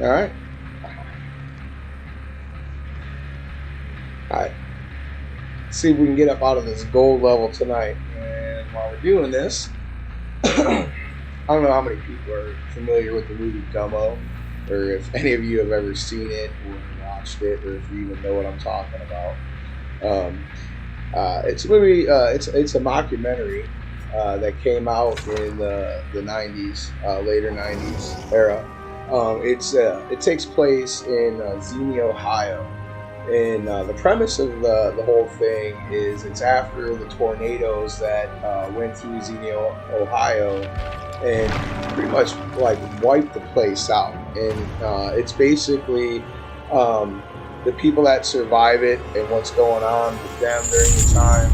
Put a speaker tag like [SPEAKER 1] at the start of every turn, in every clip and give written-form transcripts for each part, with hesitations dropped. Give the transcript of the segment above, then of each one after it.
[SPEAKER 1] All right. All right. See if we can get up out of this gold level tonight. And while we're doing this, I don't know how many people are familiar with the movie Gummo, or if any of you have ever seen it or watched it, or if you even know what I'm talking about. Um, it's a movie. It's a mockumentary that came out in the '90s, later '90s era. It takes place in Xenia, Ohio, and the premise of the whole thing is it's after the tornadoes that went through Xenia, Ohio, and pretty much like wiped the place out. And it's basically the people that survive it and what's going on with them during the time,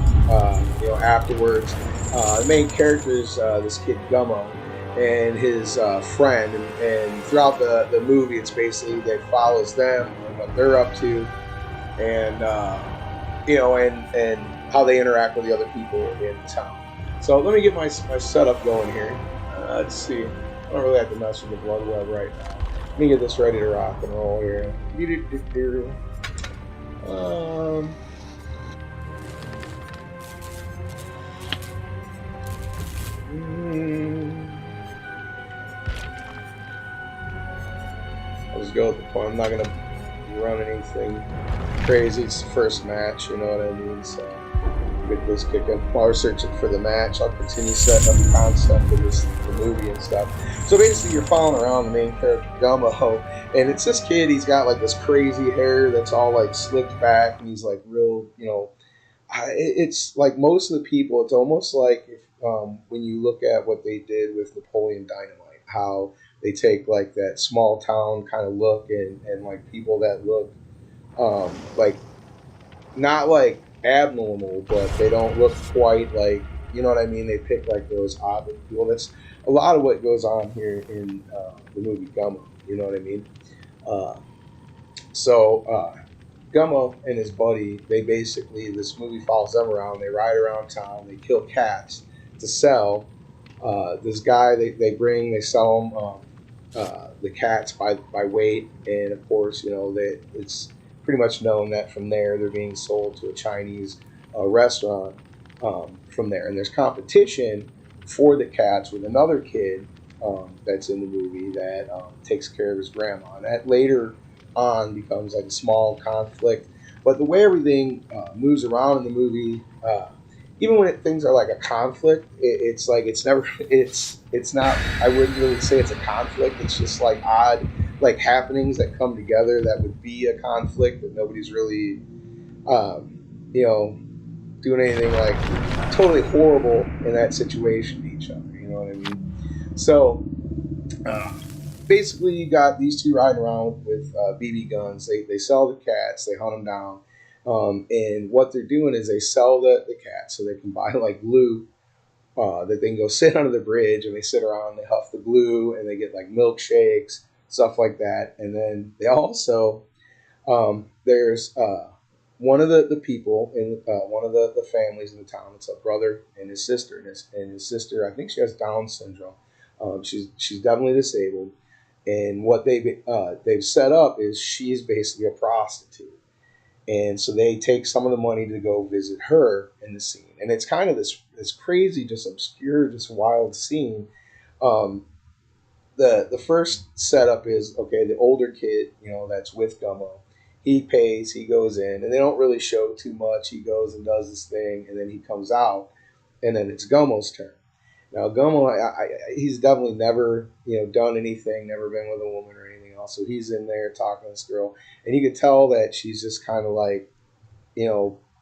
[SPEAKER 1] afterwards. The main character is this kid Gummo and his friend, and throughout the movie, it's basically that follows them and what they're up to, and and how they interact with the other people in town. So let me get my setup going here. Let's see. I don't really have to mess with the blood web right now. Let me get this ready to rock and roll here. Um, I'll just go with the point. I'm not gonna run anything crazy. It's the first match, you know what I mean? So get this kicking. While we're searching for the match, I'll continue setting up the concept of the movie and stuff. So basically, you're following around the main character Gummo, and it's this kid. He's got like this crazy hair that's all like slicked back, and he's like real, it's like most of the people. It's almost like if when you look at what they did with Napoleon Dynamite, how they take like that small town kind of look and like people that look like not like abnormal, but they don't look quite like, you know what I mean. They pick like those odd people. That's a lot of what goes on here in the movie Gummo. You know what I mean? Uh, so Gummo and his buddy, they basically this movie follows them around. They ride around town. They kill cats to sell. This guy they sell him the cats by weight, and of course it's pretty much known that from there they're being sold to a Chinese restaurant from there, and there's competition for the cats with another kid that's in the movie that takes care of his grandma, and that later on becomes like a small conflict. But the way everything moves around in the movie, even when things are like a conflict, it's like it's never it's not. I wouldn't really say it's a conflict. It's just like odd like happenings that come together that would be a conflict, but nobody's really um, you know doing anything like totally horrible in that situation to each other. You know what I mean? So uh, basically, you got these two riding around with BB guns. They sell the cats. They hunt them down. And what they're doing is they sell the cats so they can buy like glue that they can go sit under the bridge, and they sit around, they huff the glue, and they get like milkshakes, stuff like that. And then they also, there's one of the people in one of the families in the town. It's a brother and his sister, and his sister, I think she has Down syndrome. She's definitely disabled, and what they've set up is she's basically a prostitute, and so they take some of the money to go visit her in the scene, and it's kind of this crazy, just obscure, just wild scene. Um, the first setup is okay. The older kid, that's with Gummo, he pays, he goes in, and they don't really show too much. He goes and does his thing, and then he comes out, and then it's Gummo's turn. Now Gummo, he's definitely never done anything, never been with a woman or anything else. So he's in there talking to this girl, and you could tell that she's just kind of like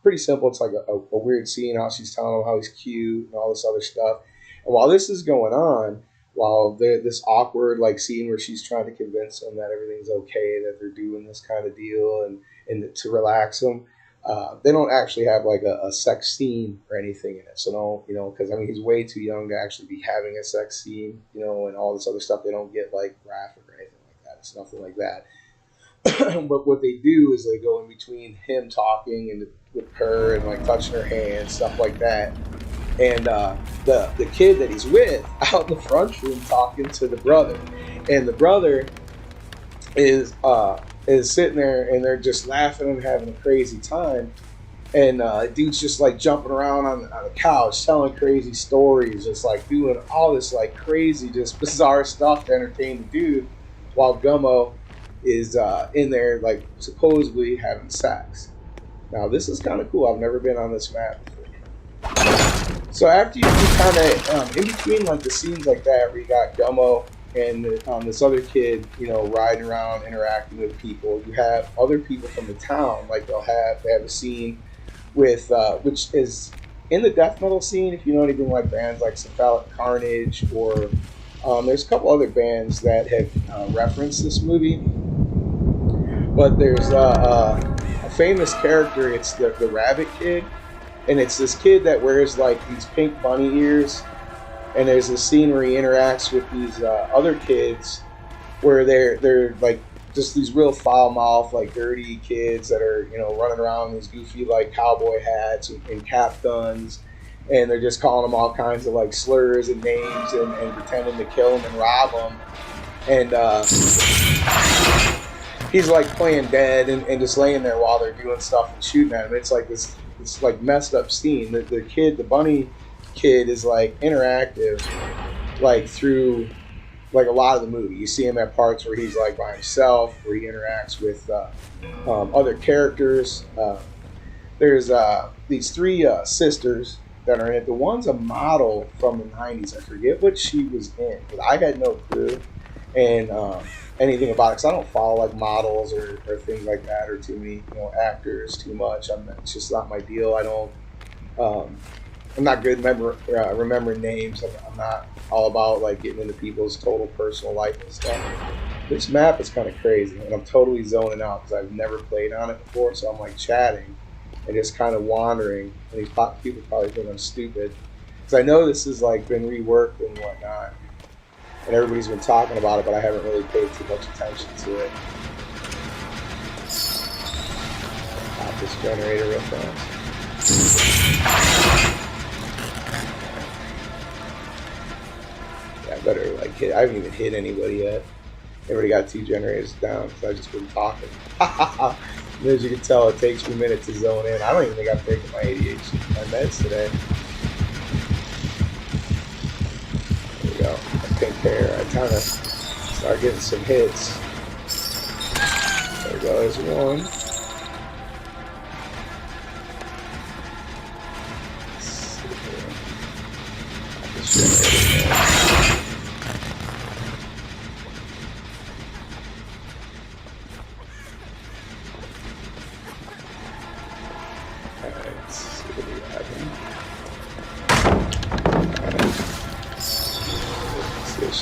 [SPEAKER 1] pretty simple. It's like a weird scene how she's telling him how he's cute and all this other stuff. And while this is going on, while this awkward like scene where she's trying to convince him that everything's okay, that they're doing this kind of deal and to relax him, they don't actually have like a sex scene or anything in it. So don't, because I mean he's way too young to actually be having a sex scene, and all this other stuff. They don't get like graphic or anything like that. It's nothing like that. But what they do is they go in between him talking and with her and like touching her hand, stuff like that. And the kid that he's with out in the front room talking to the brother, and the brother is sitting there and they're just laughing and having a crazy time. And dude's just like jumping around on the couch, telling crazy stories, just like doing all this like crazy, just bizarre stuff to entertain the dude, while Gummo is in there like supposedly having sex. Now this is kind of cool. I've never been on this map before. So after you kind of in between like the scenes like that where you got Gummo and this other kid, you know, riding around interacting with people, you have other people from the town. Like they have a scene with which is in the death metal scene. If you know anything like bands like Cephalic Carnage, or there's a couple other bands that have referenced this movie, but there's a famous character. It's the Rabbit Kid, and it's this kid that wears like these pink bunny ears. And there's a scene where he interacts with these other kids, where they're like just these real foul mouth, like dirty kids that are, you know, running around in these goofy like cowboy hats and cap guns, and they're just calling them all kinds of like slurs and names and pretending to kill them and rob them. And he's like playing dead and just laying there while they're doing stuff and shooting at him. It's like this like messed up scene. The kid, the bunny kid, is like interactive like through like a lot of the movie. You see him at parts where he's like by himself, where he interacts with other characters. There's these three sisters that are in it. The one's a model from the 90s. I forget what she was in, but I had no clue and anything about it, because I don't follow like models or things like that, or too many, you know, actors too much. It's just not my deal. I'm not good remembering names. I'm not all about like getting into people's total personal life and stuff. This map is kind of crazy, and I'm totally zoning out because I've never played on it before. So I'm like chatting and just kind of wandering, and these people probably think I'm stupid because I know this has like been reworked and whatnot, and everybody's been talking about it, but I haven't really paid too much attention to it. Pop this generator real fast. I better like hit. I haven't even hit anybody yet. Everybody got 2 generators down because I've just been talking. As you can tell, it takes me a minute to zone in. I don't even think I've taken my ADHD, my meds today. There we go. My pink hair. I kind of start getting some hits. There we go. There's one. Let's see here. This generator, man.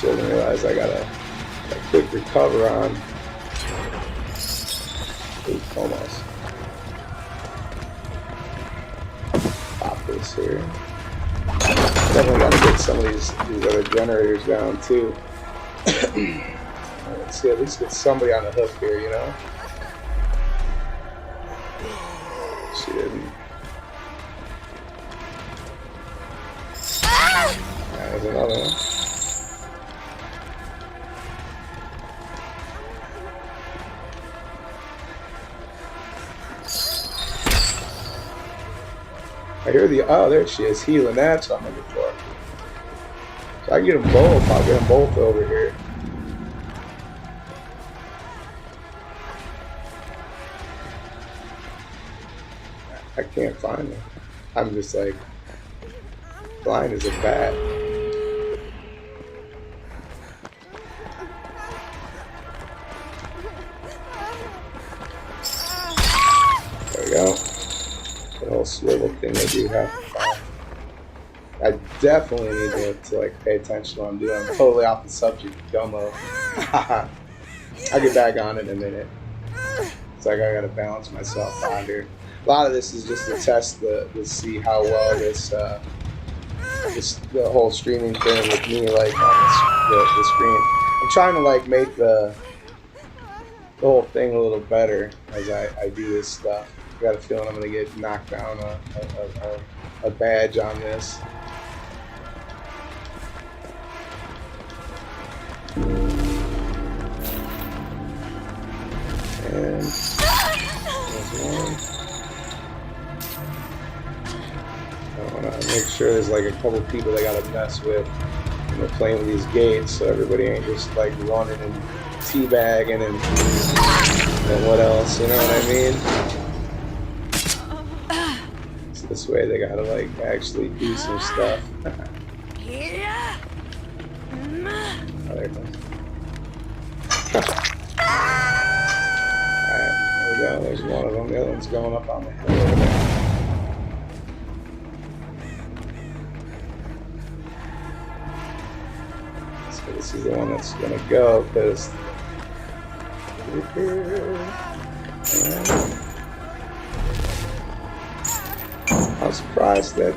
[SPEAKER 1] I didn't realize I got a quick recover on. Ooh, almost. Pop this here. Definitely got to get some of these other generators down too. Let's see, at least get somebody on the hook here, you know? She didn't. There's another one. I hear there she is, healing. That's what I'm looking for. So I can get them both. I'll get them both over here. I can't find them. I'm just like blind as a bat. There we go. The whole swivel thing they do have to find. I definitely need to like pay attention to what I'm doing. I'm totally off the subject of Gummo. I'll get back on it in a minute. It's like I gotta balance myself out here. A lot of this is just to test to see how well the whole streaming thing with me like on the screen. I'm trying to like make the whole thing a little better as I do this stuff. I got a feeling I'm gonna get knocked down a badge on this. And there's one. I want to make sure there's like a couple people they got to mess with when they're playing with these gates, so everybody ain't just like running and teabagging and what else, you know what I mean? So this way they gotta like actually do some stuff. Oh, there it goes. Alright, there we go. There's one of them. The other one's going up on the hill over there. So this is the one that's gonna go because I'm surprised that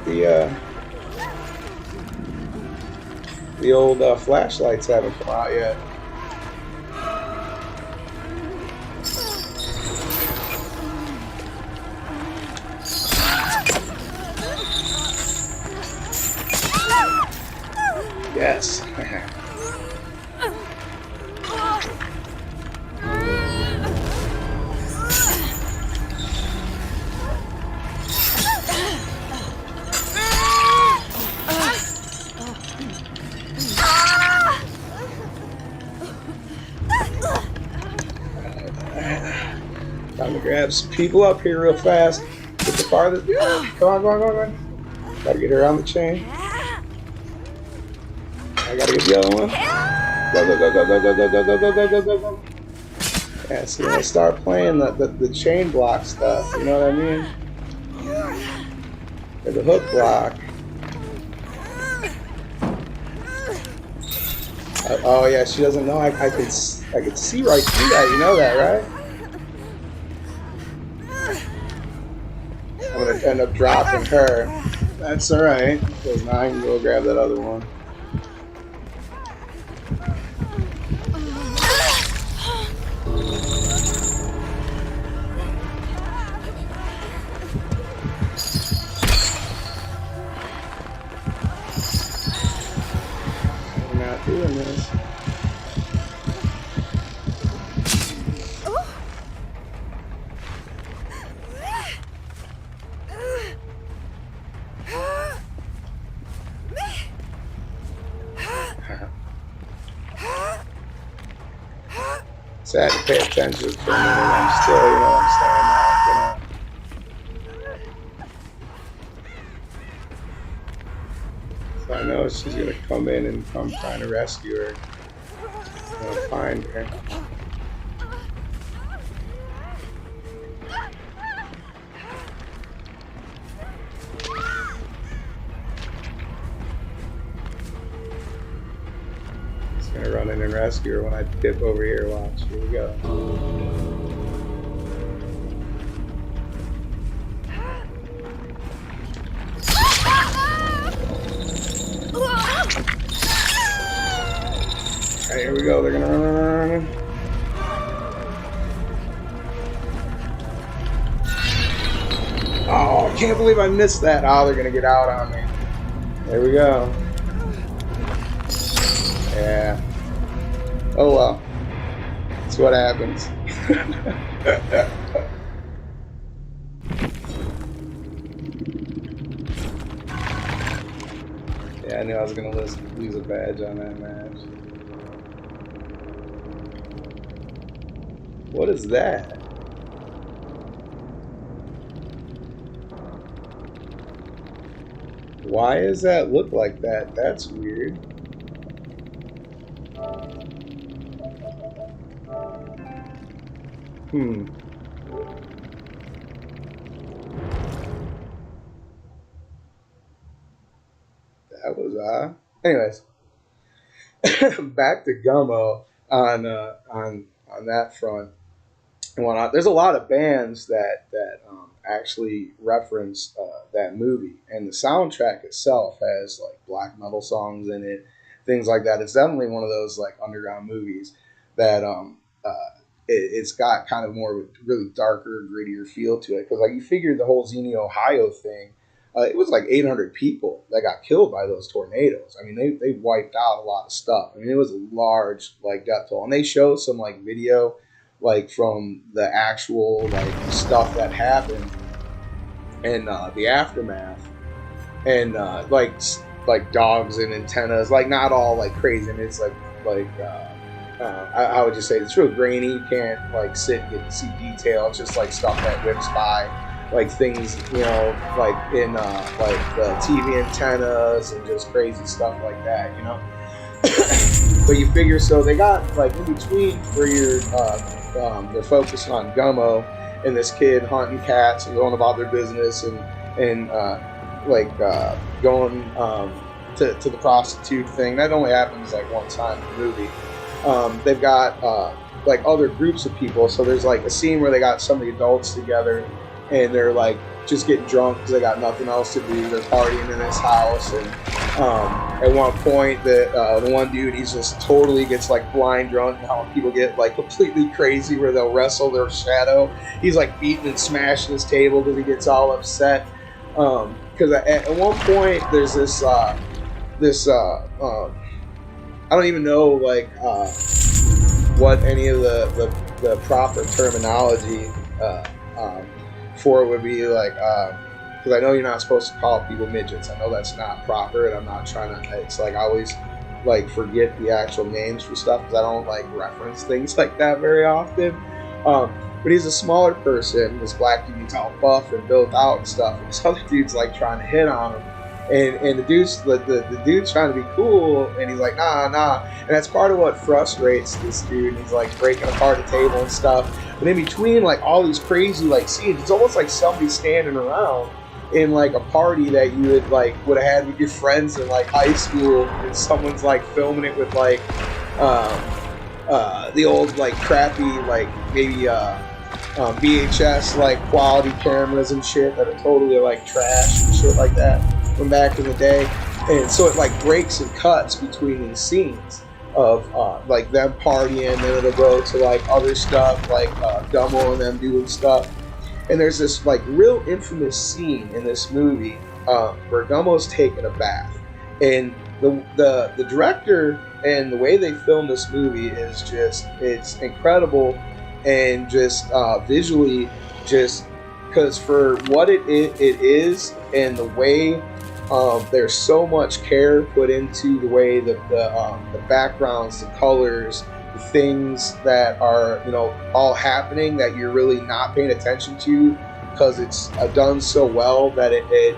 [SPEAKER 1] the old flashlights haven't come out yet. Yes. Time to grab some people up here real fast. Get the farthest. Come on, come on, come on, come on. Gotta get her on the chain. I gotta get the other one. Go, go, go, go, go, go, go, go, go, go, go, go, go. Yeah, see, when I start playing the chain block stuff, you know what I mean? Or the hook block. Oh yeah, she doesn't know. I could see right through that. You know that, right? I'm gonna end up dropping her. That's all right, because now I can go grab that other one. I'm not doing this. So I had to pay attention for a minute. I'm still, I'm staying out, So I know she's gonna come in and I'm trying to rescue her. I'm gonna find her. Gonna run in and rescue her when I dip over here. Watch. Here we go. Alright, here we go. They're gonna run. Oh, I can't believe I missed that. Oh, they're gonna get out on me. There we go. Yeah. Oh well. That's what happens. Yeah, I knew I was gonna lose a badge on that match. What is that? Why does that look like that? That's weird. That was odd. Anyways, back to Gummo on that front. And whatnot. There's a lot of bands that actually reference that movie, and the soundtrack itself has like black metal songs in it, things like that. It's definitely one of those like underground movies that it's got kind of more of a really darker, grittier feel to it. Because like you figure the whole Xenia, Ohio thing, it was like 800 people that got killed by those tornadoes. I mean, they wiped out a lot of stuff. I mean, it was a large like death toll, and they showed some like video like from the actual like stuff that happened and the aftermath, and like dogs and antennas, like not all like crazy. I mean, it's I would just say it's real grainy. You can't like sit and get to see detail. It's just like stuff that whips by, like things, like in like the TV antennas and just crazy stuff like that. But you figure, so they got like in between where they're focusing on Gummo and this kid hunting cats and going about their business and going to the prostitute thing. That only happens like one time in the movie. They've got like other groups of people. So there's like a scene where they got some of the adults together and they're like just getting drunk because they got nothing else to do. They're partying in this house, and at one point the one dude, he's just totally gets like blind drunk, and how people get like completely crazy where they'll wrestle their shadow. He's like beating and smashing his table because he gets all upset. Because at one point there's this I don't even know like what any of the proper terminology for it would be, like, because I know you're not supposed to call people midgets. I know that's not proper, and I'm not trying to. It's like I always like forget the actual names for stuff because I don't like reference things like that very often. But he's a smaller person. This black dude, he's all buff and built out and stuff. And this other dude's like trying to hit on him. And the dude's trying to be cool, and he's like, nah. And that's part of what frustrates this dude. And he's like breaking apart the table and stuff. But in between like all these crazy like scenes, it's almost like somebody standing around in like a party that you would have had with your friends in like high school, and someone's like filming it with like the old like crappy like maybe VHS like quality cameras and shit that are totally like trash and shit like that from back in the day. And so it like breaks and cuts between these scenes of like them partying, and then it'll go to like other stuff like Gummo and them doing stuff. And there's this like real infamous scene in this movie where Gummo's taking a bath, and the director and the way they filmed this movie is just, it's incredible, and just visually, just because for what it is, and the way there's so much care put into the way that the backgrounds, the colors, the things that are all happening that you're really not paying attention to, because it's done so well that it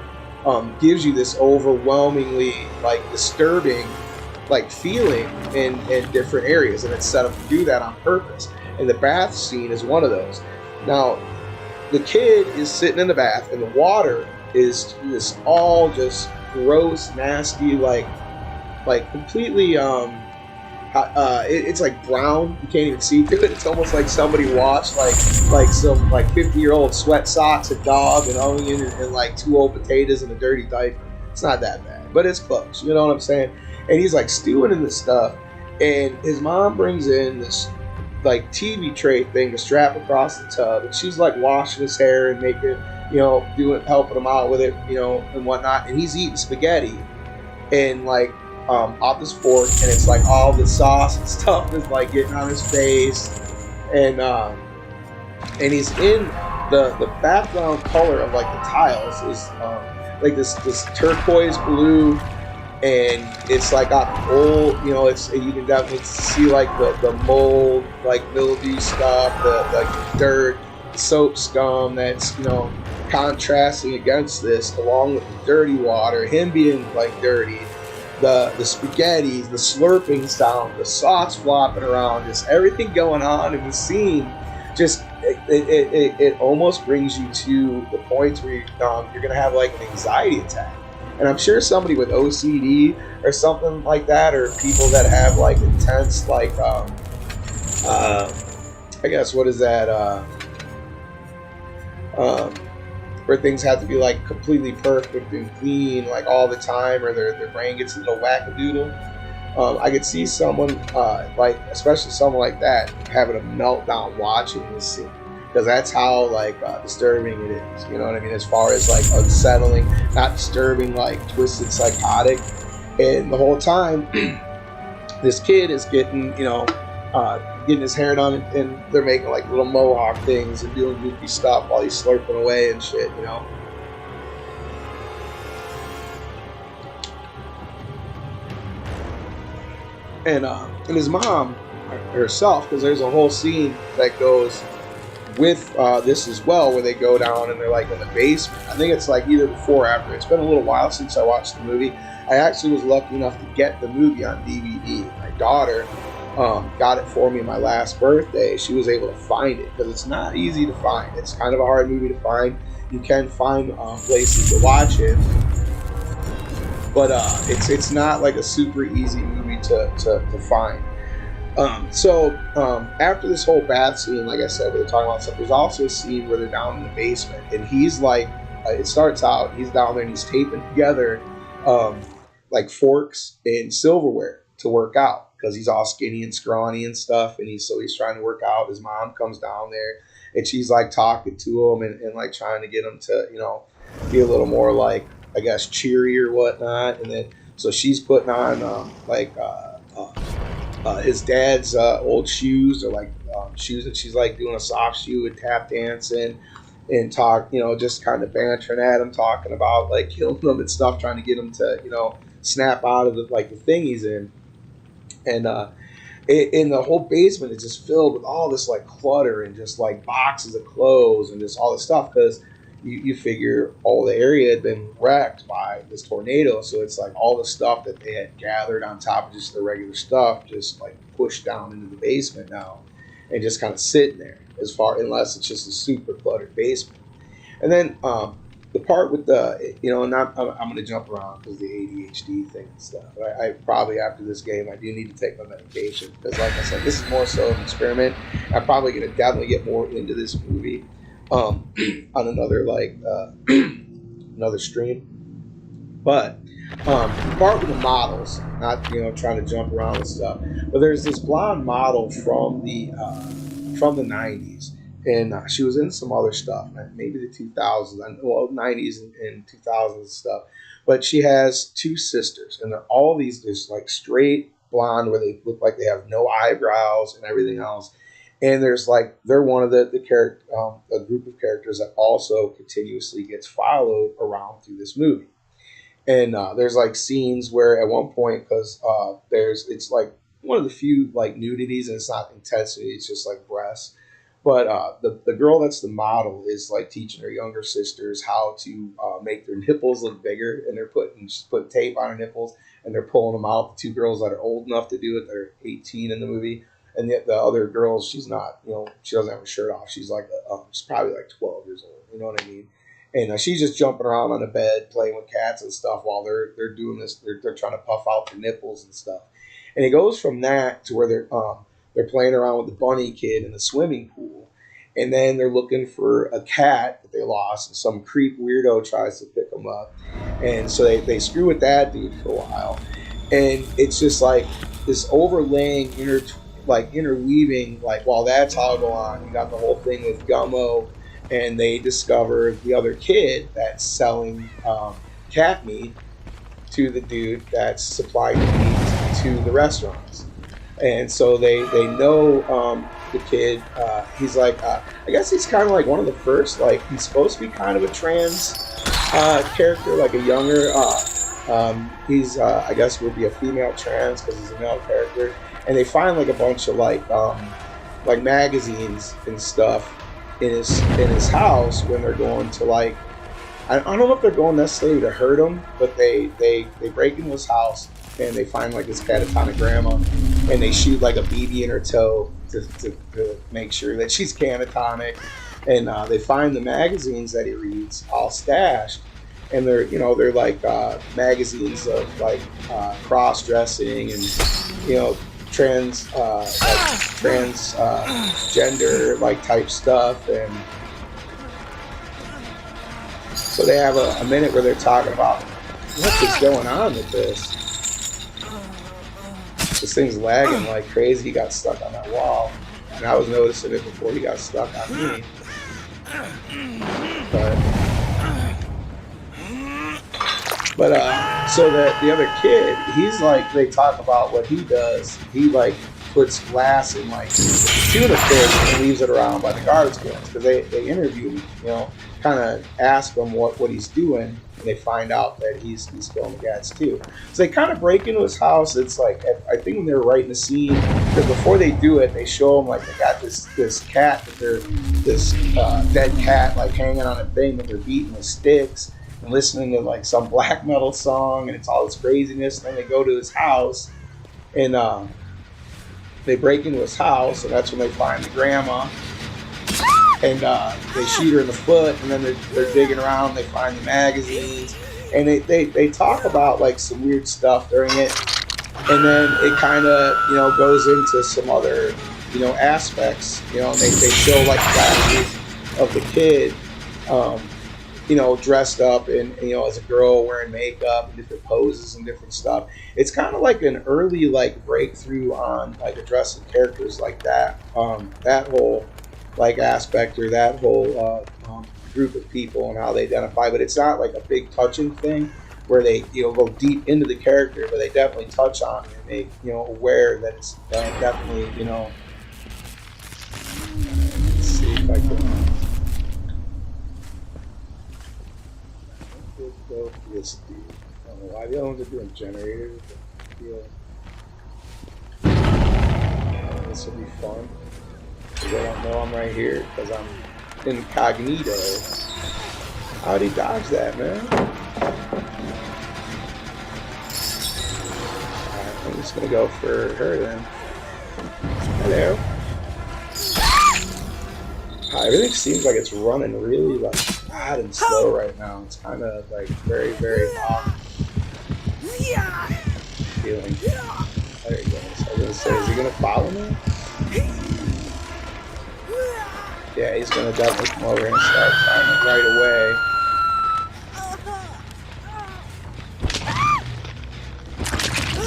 [SPEAKER 1] gives you this overwhelmingly like disturbing like feeling in different areas, and it's set up to do that on purpose. And the bath scene is one of those. Now the kid is sitting in the bath, and the water is this all just gross, nasty, like completely it's like brown. You can't even see through it. It's almost like somebody washed like some like 50-year-old sweat socks, a dog, an onion, and like 2 old potatoes in a dirty diaper. It's not that bad, but it's close. You know what I'm saying? And he's like stewing in this stuff, and his mom brings in this like TV tray thing to strap across the tub, and she's like washing his hair and making, helping him out with it, and whatnot. And he's eating spaghetti, and like off his fork, and it's like all the sauce and stuff is like getting on his face, and he's in the background color of like the tiles is like this turquoise blue, and it's like got old, it's, you can definitely see like the mold, like mildew stuff, the like dirt, soap scum that's contrasting against this, along with the dirty water, him being like dirty, the spaghetti, the slurping sound, the sauce flopping around, just everything going on in the scene. Just it almost brings you to the point where you're gonna have like an anxiety attack. And I'm sure somebody with OCD or something like that, or people that have like intense like I guess what is that where things have to be like completely perfect and clean like all the time, or their brain gets a little wackadoodle. I could see someone like, especially someone like that, having a meltdown watching this scene, because that's how like disturbing it is. You know what I mean? As far as like unsettling, not disturbing, like twisted, psychotic. And the whole time, this kid is getting getting his hair done, and they're making like little mohawk things and doing goofy stuff while he's slurping away and shit, you know. And his mom herself, because there's a whole scene that goes with this as well, where they go down and they're like in the basement. I think it's like either before or after. It's been a little while since I watched the movie. I actually was lucky enough to get the movie on DVD. My daughter got it for me my last birthday. She was able to find it because it's not easy to find. It's kind of a hard movie to find. You can find places to watch it, but it's not like a super easy movie to find. After this whole bath scene, like I said, they're talking about stuff. There's also a scene where they're down in the basement, and he's like, it starts out, he's down there and he's taping together like forks and silverware to work out because he's all skinny and scrawny and stuff, and he's trying to work out. His mom comes down there, and she's like talking to him and like trying to get him to, you know, be a little more like, I guess, cheery or whatnot. And then so she's putting on his dad's old shoes, or like shoes that she's like doing a soft shoe and tap dancing and talk, you know, just kind of bantering at him, talking about like killing him and stuff, trying to get him to, you know, snap out of the thing he's in. And in the whole basement is just filled with all this like clutter and just like boxes of clothes and just all this stuff, because you figure all the area had been wrecked by this tornado, so it's like all the stuff that they had gathered on top of just the regular stuff just like pushed down into the basement now and just kind of sitting there, as far, unless it's just a super cluttered basement. And then the part with the, you know, not I'm going to jump around because the ADHD thing and stuff. I probably, after this game, I do need to take my medication because, like I said, this is more so an experiment. I'm probably going to definitely get more into this movie on another another stream. But the part with the models, not, you know, trying to jump around and stuff, but there's this blonde model from the 90s, and she was in some other stuff, maybe the 2000s, well, 90s and 2000s stuff. But she has two sisters, and they're all these just like straight blonde, where they look like they have no eyebrows and everything else. And there's like, they're one of the character, a group of characters that also continuously gets followed around through this movie. And there's like scenes where at one point, because it's like one of the few like nudities, and it's not intensity, it's just like breasts. But the girl that's the model is like teaching her younger sisters how to make their nipples look bigger, and she's putting tape on her nipples, and they're pulling them out. The two girls that are old enough to do it, they're 18 in the movie. And the other girl, she's not, you know, she doesn't have her shirt off. She's like, she's probably like 12 years old. You know what I mean? And she's just jumping around on the bed, playing with cats and stuff while they're doing this. They're trying to puff out their nipples and stuff. And it goes from that to where they're playing around with the bunny kid in the swimming pool, and then they're looking for a cat that they lost, and some creep weirdo tries to pick them up, and so they screw with that dude for a while, and it's just like this overlaying interweaving, like while that's all going on, you got the whole thing with Gummo, and they discover the other kid that's selling cat meat to the dude that's supplying the meat to the restaurants. And so they know the kid. He's like, I guess he's kind of like one of the first, like he's supposed to be kind of a trans character, like a younger, he's I guess would be a female trans because he's a male character. And they find like a bunch of like magazines and stuff in his house when they're going to like, I don't know if they're going necessarily to hurt him, but they break into his house and they find like this catatonic grandma, and they shoot like a BB in her toe to make sure that she's catatonic. And they find the magazines that he reads all stashed, and they're like magazines of like cross-dressing and, you know, transgender like type stuff. And so they have a minute where they're talking about what is going on with this. This thing's lagging like crazy. He got stuck on that wall, and I was noticing it before he got stuck on me. But so that the other kid, he's like, they talk about what he does. He like puts glass in like tuna fish and leaves it around by the guards' guns because they interview him, you know, kind of ask him what he's doing, and they find out that he's killing the cats too. So they kind of break into his house. It's like I think when they're writing the scene, because before they do it, they show them like they got this cat that they're this dead cat like hanging on a thing that they're beating with sticks and listening to like some black metal song, and it's all this craziness. And then they go to his house and they break into his house, and that's when they find the grandma. And they shoot her in the foot, and then they're digging around, and they find the magazines, and they talk about like some weird stuff during it, and then it kind of, you know, goes into some other, you know, aspects, you know, and they show like flashes of the kid, you know, dressed up and, you know, as a girl wearing makeup and different poses and different stuff. It's kind of like an early like breakthrough on like addressing characters like that, that whole like aspect, or that whole group of people and how they identify. But it's not like a big touching thing where they, you know, go deep into the character, but they definitely touch on it and make, you know, aware that it's definitely, you know. Let's see if I can go for this dude. I don't know why the other ones are doing generators, but I feel this will be fun. Because they don't know I'm right here, because I'm incognito. How'd he dodge that, man? Alright, I'm just gonna go for her then. Hello. Everything seems like it's running really like fast and slow right now. It's kind of like very, very off feeling. There he goes. I was gonna say, is he gonna follow me? Yeah, he's gonna definitely come over and start fighting right away.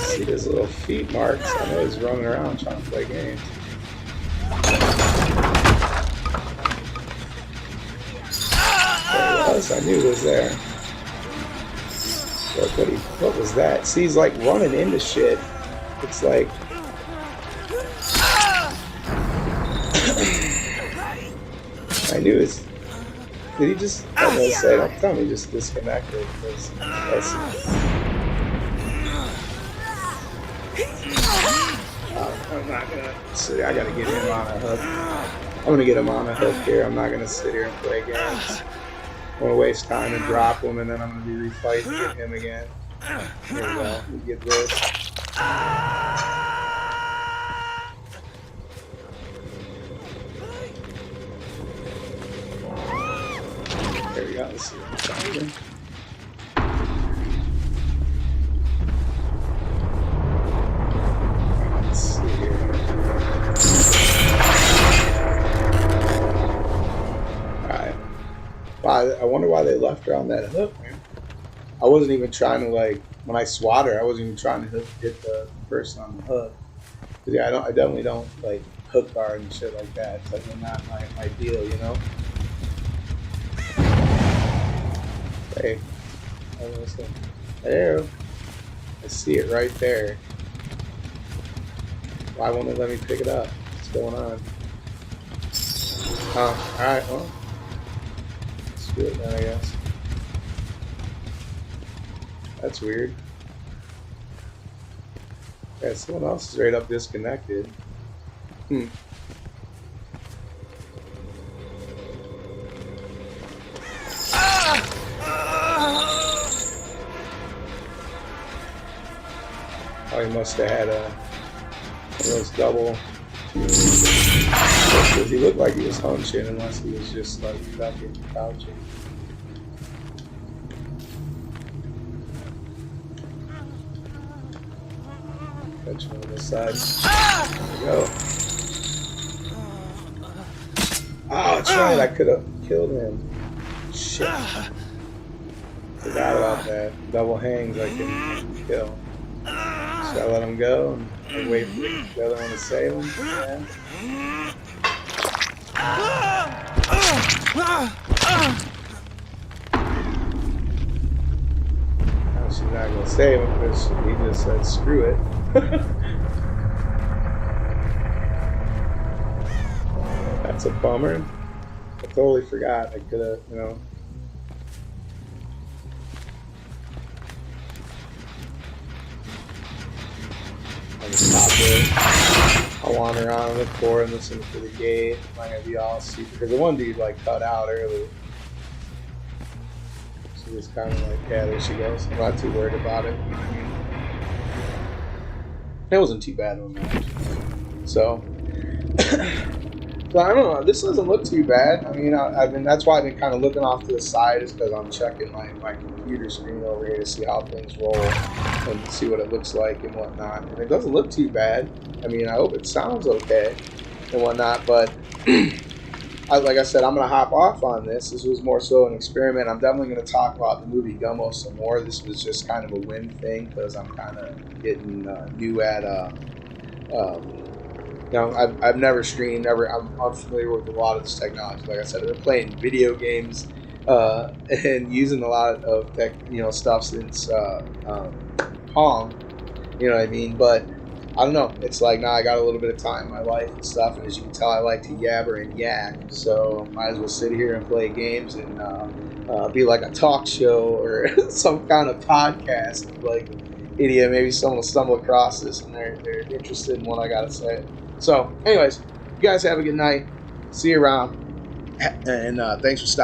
[SPEAKER 1] See his little feet marks. I know he's running around trying to play games. There he was. I knew he was there. What was that? See, he's like running into shit. It's like. I knew his. Did he just? I don't know. Say, don't tell me he just disconnected. Because I'm not gonna sit. I gotta get him on a hook. I'm gonna get him on a hook here. I'm not gonna sit here and play games. I want to waste time and drop him, and then I'm gonna be refighting to get him again. Here we go. Let me get this. There we go. Let's see what I'm finding. Let's see here. Alright. Wow, I wonder why they left her on that hook, man. I wasn't even trying to, like, when I swat her, I wasn't even trying to hit the person on the hook. Cause yeah, I definitely don't like hook guard and shit like that. It's like not my deal, you know. Hey, there. I see it right there. Why won't it let me pick it up? What's going on? Oh, alright, well. Let's do it then, I guess. That's weird. Yeah, someone else is right up disconnected. Oh, he must have had one of those double. He looked like he was hunching, unless he was just like fucking crouching. Catch him on this side. There we go. Oh, that's right. I could have killed him. Shit. Forgot about that. Double hangs I can kill. Should I let him go and wait for the other one to save him? Yeah. No, she's not going to save him because he just said screw it. a bummer. I totally forgot. I could have, you know. I just stop there. I'll wander around and look for and listen for the gate. I'm not gonna be all super because the one dude like cut out early. So just kind of like, yeah, there she goes. I'm not too worried about it. It wasn't too bad of a match. So, so I don't know. This doesn't look too bad. I mean, I've been that's why I've been kind of looking off to the side, is because I'm checking my computer screen over here to see how things roll and see what it looks like and whatnot. And it doesn't look too bad. I mean, I hope it sounds okay and whatnot. But like I said, I'm gonna hop off on this. This was more so an experiment. I'm definitely gonna talk about the movie Gummo some more. This was just kind of a win thing because I'm kind of getting new at. You know, I've never streamed, I'm unfamiliar with a lot of this technology. Like I said, I've been playing video games and using a lot of tech, you know, stuff since Pong. You know what I mean? But I don't know. It's like now I got a little bit of time in my life and stuff, and as you can tell, I like to yabber and yak. So might as well sit here and play games and be like a talk show or some kind of podcast. Like idiot, maybe someone will stumble across this and they're interested in what I gotta say. So, anyways, you guys have a good night. See you around, and thanks for stopping.